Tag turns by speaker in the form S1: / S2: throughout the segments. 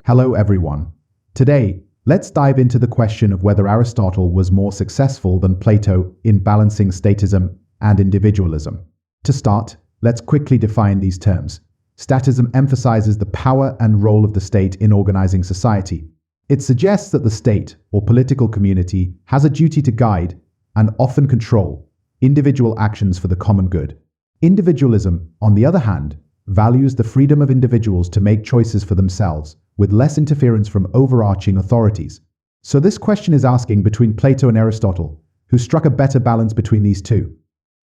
S1: Hello everyone. Today, let's dive into the question of whether Aristotle was more successful than Plato in balancing statism and individualism. To start, let's quickly define these terms. Statism emphasizes the power and role of the state in organizing society. It suggests that the state or political community has a duty to guide and often control individual actions for the common good. Individualism, on the other hand, values the freedom of individuals to make choices for themselves, with less interference from overarching authorities. So this question is asking between Plato and Aristotle, who struck a better balance between these two.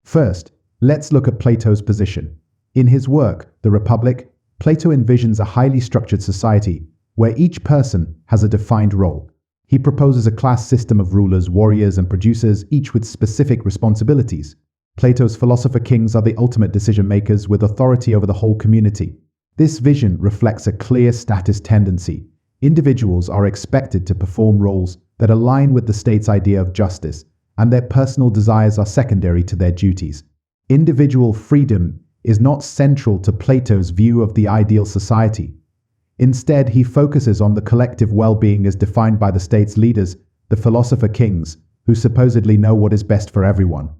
S1: First, let's look at Plato's position. In his work, The Republic, Plato envisions a highly structured society where each person has a defined role. He proposes a class system of rulers, warriors, and producers, each with specific responsibilities. Plato's philosopher-kings are the ultimate decision-makers with authority over the whole community. This vision reflects a clear statist tendency. Individuals are expected to perform roles that align with the state's idea of justice, and their personal desires are secondary to their duties. Individual freedom is not central to Plato's view of the ideal society. Instead, he focuses on the collective well-being as defined by the state's leaders, the philosopher-kings, who supposedly know what is best for everyone.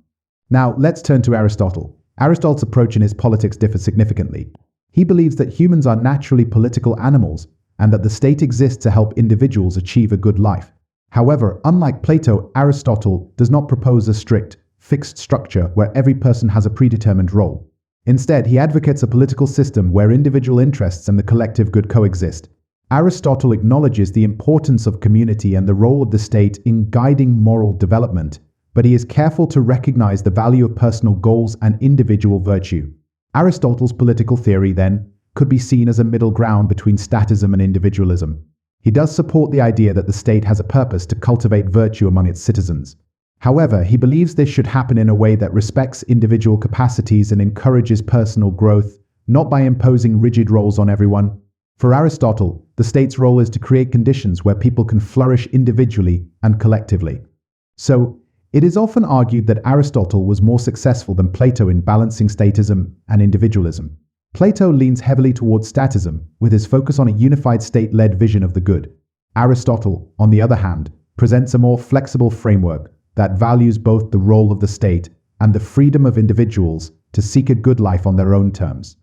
S1: Now, let's turn to Aristotle. Aristotle's approach in his politics differs significantly. He believes that humans are naturally political animals and that the state exists to help individuals achieve a good life. However, unlike Plato, Aristotle does not propose a strict, fixed structure where every person has a predetermined role. Instead, he advocates a political system where individual interests and the collective good coexist. Aristotle acknowledges the importance of community and the role of the state in guiding moral development, but he is careful to recognize the value of personal goals and individual virtue. Aristotle's political theory, then, could be seen as a middle ground between statism and individualism. He does support the idea that the state has a purpose to cultivate virtue among its citizens. However, he believes this should happen in a way that respects individual capacities and encourages personal growth, not by imposing rigid roles on everyone. For Aristotle, the state's role is to create conditions where people can flourish individually and collectively. So, it is often argued that Aristotle was more successful than Plato in balancing statism and individualism. Plato leans heavily towards statism, with his focus on a unified state-led vision of the good. Aristotle, on the other hand, presents a more flexible framework that values both the role of the state and the freedom of individuals to seek a good life on their own terms.